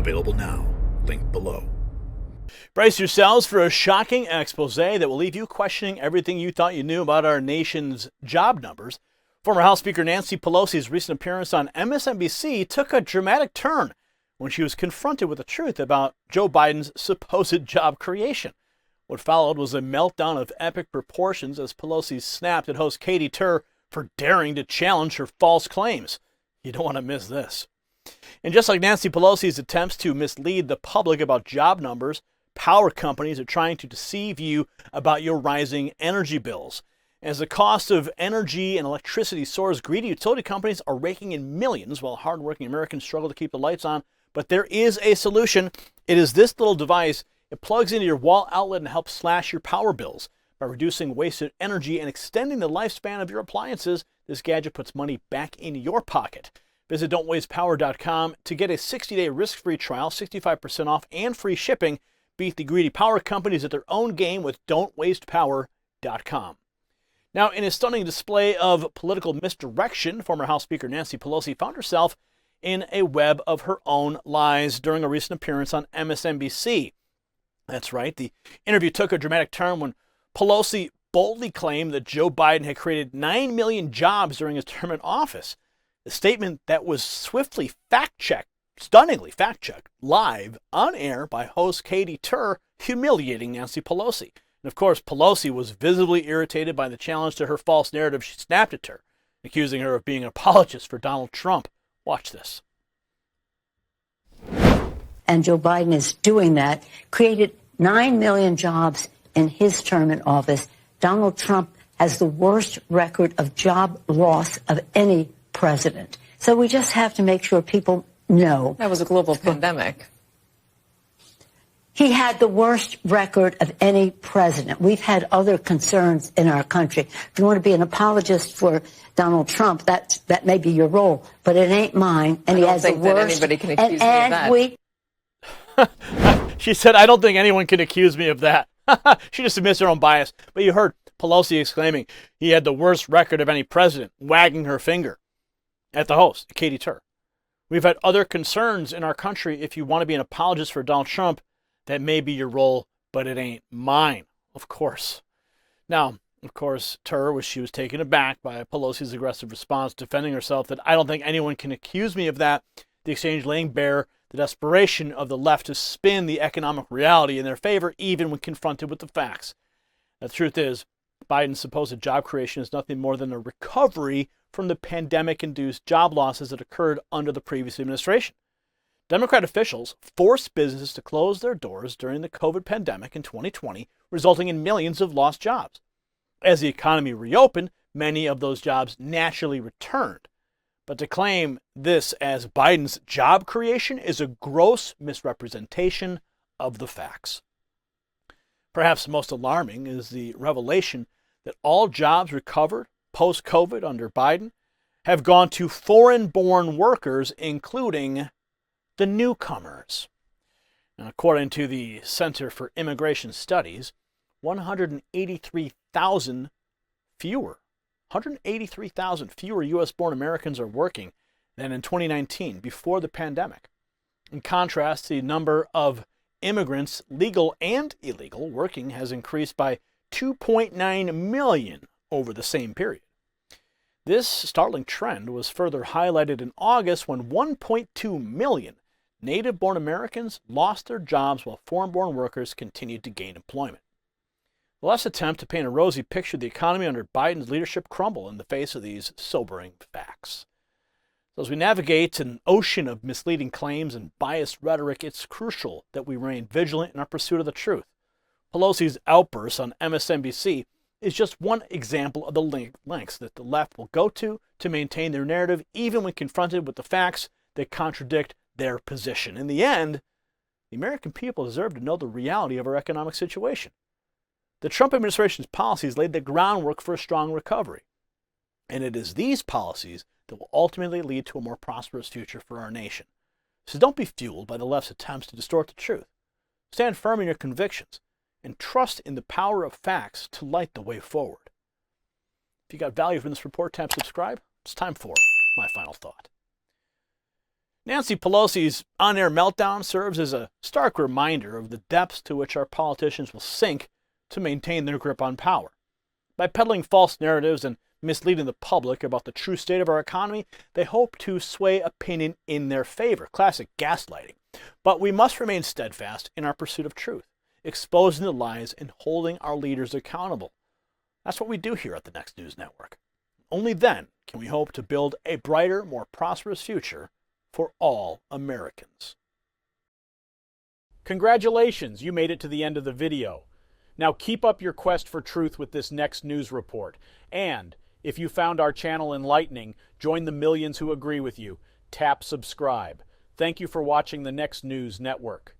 Available now. Link below. Brace yourselves for a shocking expose that will leave you questioning everything you thought you knew about our nation's job numbers. Former House Speaker Nancy Pelosi's recent appearance on MSNBC took a dramatic turn when she was confronted with the truth about Joe Biden's supposed job creation. What followed was a meltdown of epic proportions as Pelosi snapped at host Katie Tur for daring to challenge her false claims. You don't want to miss this. And just like Nancy Pelosi's attempts to mislead the public about job numbers, power companies are trying to deceive you about your rising energy bills. As the cost of energy and electricity soars, greedy utility companies are raking in millions while hardworking Americans struggle to keep the lights on. But there is a solution. It is this little device. It plugs into your wall outlet and helps slash your power bills. By reducing wasted energy and extending the lifespan of your appliances, this gadget puts money back in your pocket. Visit don'twastepower.com to get a 60-day risk-free trial, 65% off, and free shipping. Beat the greedy power companies at their own game with don'twastepower.com. Now, in a stunning display of political misdirection, former House Speaker Nancy Pelosi found herself in a web of her own lies during a recent appearance on MSNBC. That's right, the interview took a dramatic turn when Pelosi boldly claimed that Joe Biden had created 9 million jobs during his term in office. A statement that was swiftly stunningly fact-checked, live, on air by host Katie Tur, humiliating Nancy Pelosi. And of course, Pelosi was visibly irritated by the challenge to her false narrative. She snapped at her, accusing her of being an apologist for Donald Trump. Watch this. And Joe Biden is doing that, created 9 million jobs in his term in office. Donald Trump has the worst record of job loss of any president. So we just have to make sure people know. That was a global pandemic. He had the worst record of any president. We've had other concerns in our country. If you want to be an apologist for Donald Trump, that may be your role, but it ain't mine. And I he has don't think the that worst. anybody can accuse me of that. She said, I don't think anyone can accuse me of that. She just admits her own bias. But you heard Pelosi exclaiming he had the worst record of any president, wagging her finger at the host, Katie Tur. We've had other concerns in our country. If you want to be an apologist for Donald Trump, that may be your role, but it ain't mine, of course. Now, of course, she was taken aback by Pelosi's aggressive response, defending herself that I don't think anyone can accuse me of that. The exchange laying bare the desperation of the left to spin the economic reality in their favor, even when confronted with the facts. The truth is, Biden's supposed job creation is nothing more than a recovery from the pandemic-induced job losses that occurred under the previous administration. Democrat officials forced businesses to close their doors during the COVID pandemic in 2020, resulting in millions of lost jobs. As the economy reopened, many of those jobs naturally returned. But to claim this as Biden's job creation is a gross misrepresentation of the facts. Perhaps most alarming is the revelation that all jobs recovered post-COVID under Biden have gone to foreign-born workers, including the newcomers. Now, according to the Center for Immigration Studies, 183,000 fewer U.S.-born Americans are working than in 2019, before the pandemic. In contrast, the number of immigrants, legal and illegal, working has increased by 2.9 million over the same period. This startling trend was further highlighted in August when 1.2 million native-born Americans lost their jobs while foreign-born workers continued to gain employment. The left's attempt to paint a rosy picture of the economy under Biden's leadership crumble in the face of these sobering facts. So as we navigate an ocean of misleading claims and biased rhetoric, it's crucial that we remain vigilant in our pursuit of the truth. Pelosi's outburst on MSNBC is just one example of the lengths that the left will go to maintain their narrative, even when confronted with the facts that contradict their position. In the end, the American people deserve to know the reality of our economic situation. The Trump administration's policies laid the groundwork for a strong recovery, and it is these policies that will ultimately lead to a more prosperous future for our nation. So don't be fueled by the left's attempts to distort the truth. Stand firm in your convictions and trust in the power of facts to light the way forward. If you got value from this report, tap subscribe. It's time for my final thought. Nancy Pelosi's on-air meltdown serves as a stark reminder of the depths to which our politicians will sink to maintain their grip on power. By peddling false narratives and misleading the public about the true state of our economy, they hope to sway opinion in their favor. Classic gaslighting. But we must remain steadfast in our pursuit of truth, exposing the lies and holding our leaders accountable. That's what we do here at the Next News Network. Only then can we hope to build a brighter, more prosperous future for all Americans. Congratulations, you made it to the end of the video. Now keep up your quest for truth with this next news report. And if you found our channel enlightening, join the millions who agree with you. Tap subscribe. Thank you for watching the Next News Network.